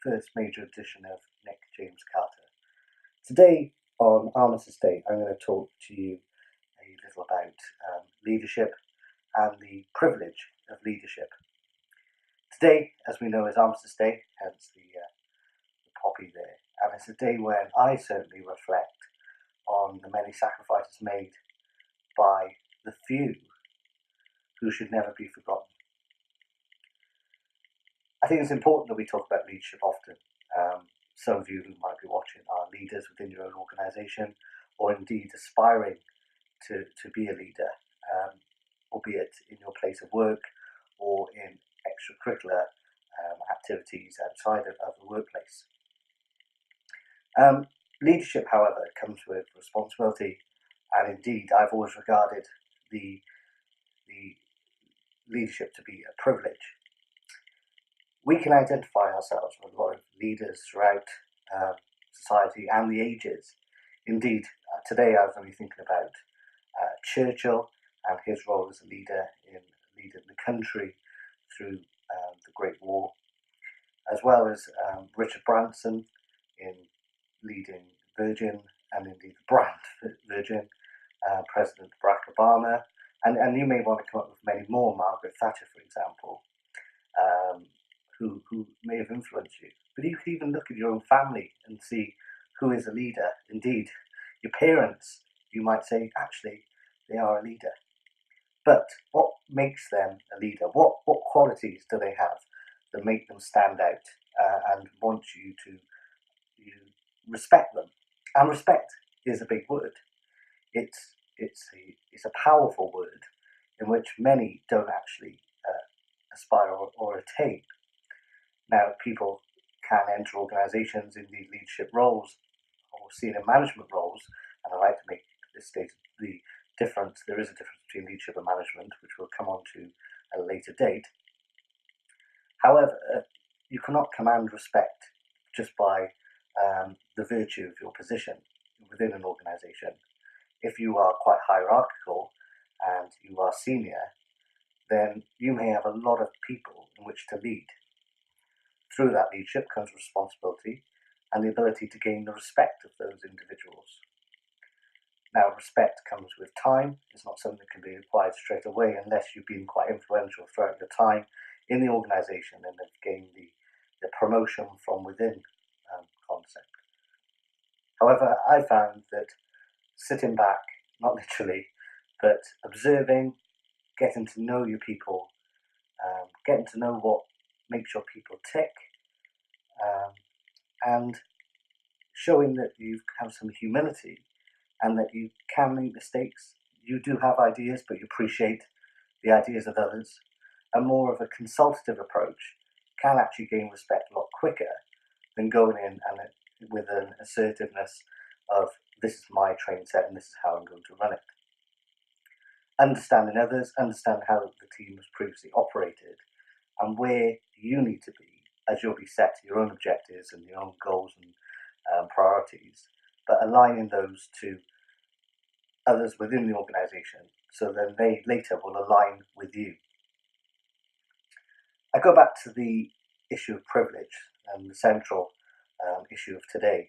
first major edition of Nick James Carter. Today on Armistice Day, I'm going to talk to you a little about leadership and the privilege of leadership. Today, as we know, is Armistice Day, hence the poppy there, and it's a day when I certainly reflect on the many sacrifices made by the few who should never be forgotten. I think it's important that we talk about leadership often. Some of you who might be watching are leaders within your own organisation, or indeed aspiring to be a leader, albeit in your place of work or in extracurricular activities outside of the workplace. Leadership, however, comes with responsibility, and indeed I've always regarded the leadership to be a privilege. We can identify ourselves with a lot of leaders throughout society and the ages. Indeed, today I was only thinking about Churchill and his role as a leader in leading the country through the Great War, as well as Richard Branson in leading Virgin and indeed the brand Virgin, President Barack Obama, and you may want to come up with many more, Margaret Thatcher, for example, who may have influenced you. But you could even look at your own family and see who is a leader. Indeed, your parents, you might say, actually, they are a leader. But what makes them a leader? What qualities do they have that make them stand out and want you to respect them? And respect is a big word. It's a powerful word in which many don't actually aspire or attain. Now, people can enter organisations in these leadership roles or senior management roles, and I like to make this state the difference. There is a difference between leadership and management, which we'll come on to at a later date. However, you cannot command respect just by the virtue of your position within an organisation. If you are quite hierarchical and you are senior, then you may have a lot of people in which to lead. Through that leadership comes responsibility and the ability to gain the respect of those individuals. Now, respect comes with time. It's not something that can be acquired straight away unless you've been quite influential throughout your time in the organisation and have gained the promotion from within concept. However, I found that sitting back, not literally, but observing, getting to know your people, getting to know what makes your people tick, and showing that you have some humility and that you can make mistakes. You do have ideas, but you appreciate the ideas of others. And more of a consultative approach can actually gain respect a lot quicker than going in and with an assertiveness of this is my train set and this is how I'm going to run it. Understanding others, understand how the team has previously operated and where you need to be as you'll be set your own objectives and your own goals and priorities, but aligning those to others within the organisation so then they later will align with you. I go back to the issue of privilege and the central issue of today.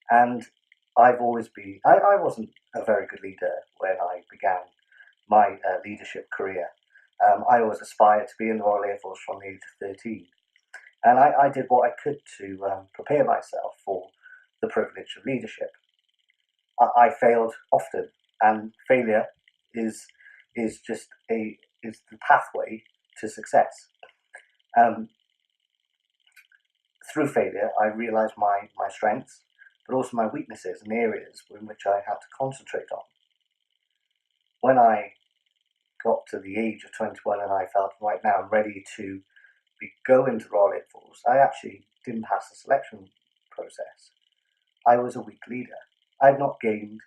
And I've always been, I wasn't a very good leader when I began my leadership career. I always aspired to be in the Royal Air Force from the age of 13. And I did what I could to prepare myself for the privilege of leadership. I failed often, and failure is just is the pathway to success. Through failure, I realised my strengths, but also my weaknesses and areas in which I had to concentrate on. When I got to the age of 21 and I felt, right now I'm ready to go into Royal Air Force, I actually didn't pass the selection process. I was a weak leader. I had not gained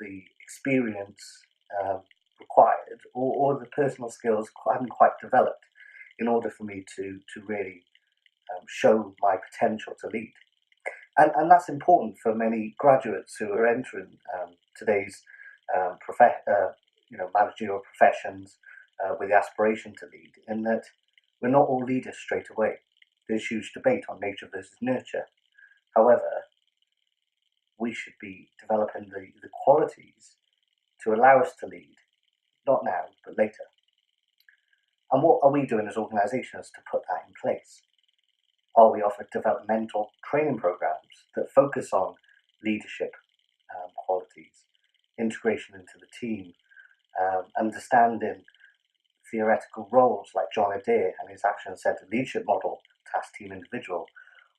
the experience required or the personal skills hadn't quite developed in order for me to really show my potential to lead. And that's important for many graduates who are entering today's managerial professions with the aspiration to lead, in that we're not all leaders straight away. there's huge debate on nature versus nurture. However, we should be developing the qualities to allow us to lead, not now, but later. And what are we doing as organisations to put that in place? Are we offering developmental training programs that focus on leadership qualities, integration into the team, understanding theoretical roles like John Adair and his action-centred leadership model, task, team, individual,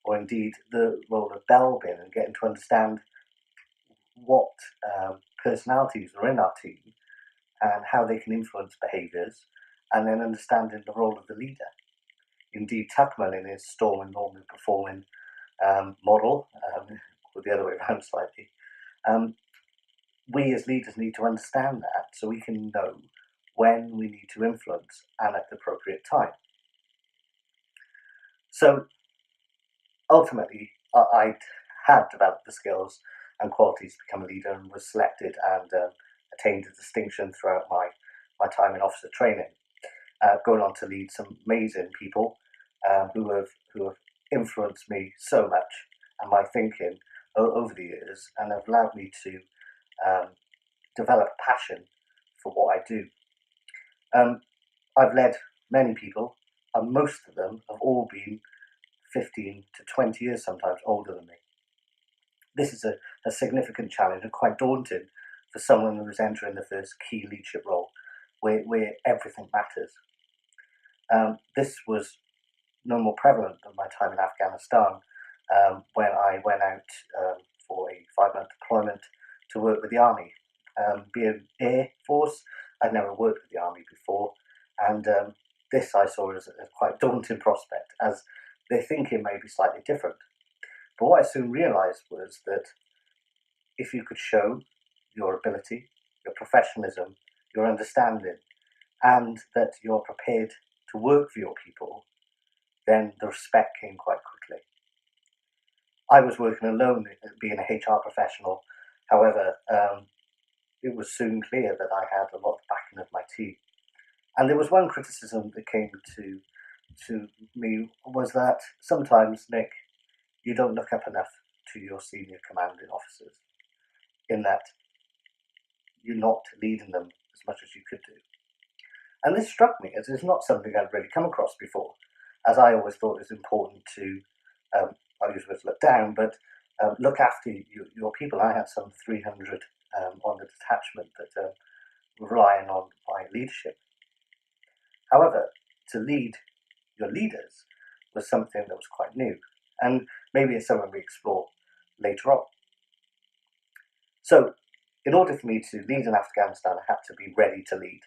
or indeed the role of Belbin and getting to understand what personalities are in our team and how they can influence behaviours, and then understanding the role of the leader. Indeed, Tuckman in his Storm and Norman Performing model, or the other way around slightly, we as leaders need to understand that so we can know when we need to influence and at the appropriate time. So ultimately, I had developed the skills and qualities to become a leader and was selected and attained a distinction throughout my time in officer training, going on to lead some amazing people who have influenced me so much and my thinking over the years, and have allowed me to develop passion for what I do. I've led many people, and most of them have all been 15 to 20 years, sometimes older than me. This is a significant challenge and quite daunting for someone who is entering the first key leadership role where everything matters. This was no more prevalent than my time in Afghanistan, when I went out for a 5-month deployment to work with the Army. Being Air Force, I'd never worked with the Army before, and this I saw as a quite daunting prospect, as their thinking may be slightly different. But what I soon realised was that if you could show your ability, your professionalism, your understanding, and that you're prepared to work for your people, then the respect came quite quickly. I was working alone being a HR professional. However, it was soon clear that I had a lot of backing of my team. And there was one criticism that came to me, was that sometimes, Nick, you don't look up enough to your senior commanding officers, in that you're not leading them as much as you could do. And this struck me as it's not something I'd really come across before, as I always thought it was important to, I'll use the word look down, but look after your people. I had some 300 on the detachment that were relying on my leadership. However, to lead your leaders was something that was quite new, and maybe it's something we explore later on. So, in order for me to lead in Afghanistan, I had to be ready to lead.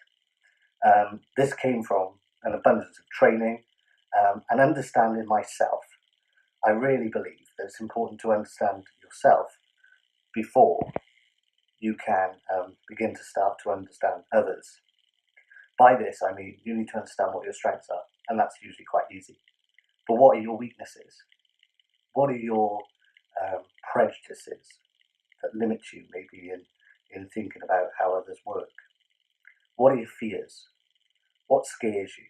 This came from an abundance of training and understanding myself. I really believe that it's important to understand yourself before you can begin to start to understand others. By this, I mean you need to understand what your strengths are, and that's usually quite easy. But what are your weaknesses? What are your prejudices that limit you maybe in thinking about how others work? What are your fears? What scares you?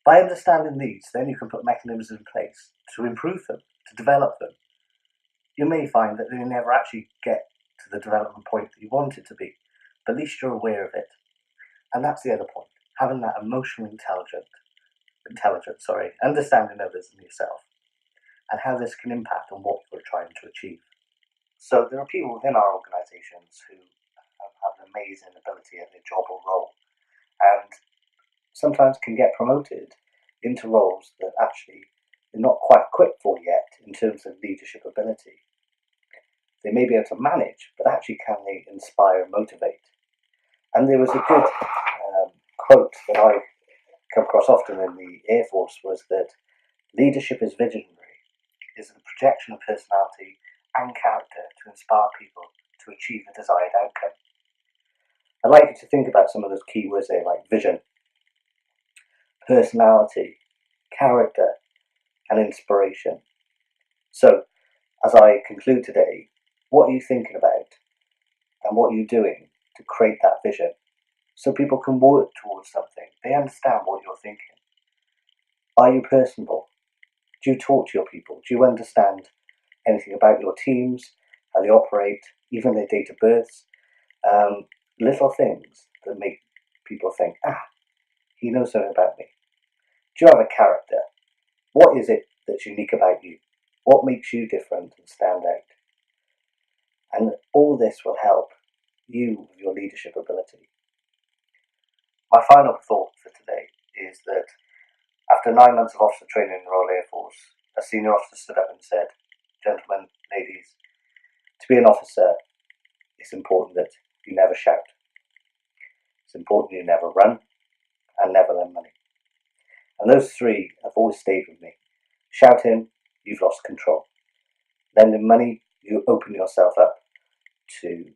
By understanding these, then you can put mechanisms in place to improve them, to develop them. You may find that they never actually get to the development point that you want it to be, but at least you're aware of it. And that's the other point, having that emotional intelligence, understanding others and yourself, and how this can impact on what you're trying to achieve. So there are people within our organisations who have an amazing ability at their job or role, and sometimes can get promoted into roles that actually they're not quite equipped for yet in terms of leadership ability. They may be able to manage, but actually can they inspire and motivate? And there was a good quote that I come across often in the Air Force, was that leadership is visionary, is the projection of personality and character to inspire people to achieve the desired outcome. I'd like you to think about some of those key words there, like vision, personality, character, and inspiration. So, as I conclude today, what are you thinking about, and what are you doing to create that vision so people can work towards something? They understand what you're thinking. Are you personable? Do you talk to your people? Do you understand anything about your teams, how they operate, even their date of births? Little things that make people think, he knows something about me. Do you have a character? What is it that's unique about you? What makes you different and stand out? And all this will help you with your leadership ability. My final thought for today is that after 9 months of officer training in the Royal Air Force, a senior officer stood up and said, "Gentlemen, ladies, to be an officer, it's important that you never shout. It's important you never run and never lend money." And those three have always stayed with me. Shouting, you've lost control. Lending money, you open yourself up to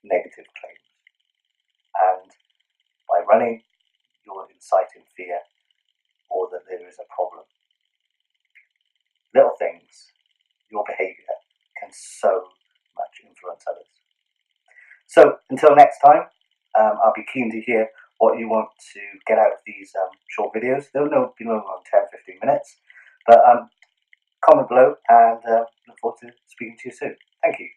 negative claims. And by running, you're inciting fear or that there is a problem. Little things, your behaviour can so much influence others. So until next time, I'll be keen to hear what you want to get out of these short videos. They'll be no more than 10-15 minutes. But comment below and look forward to speaking to you soon. Thank you.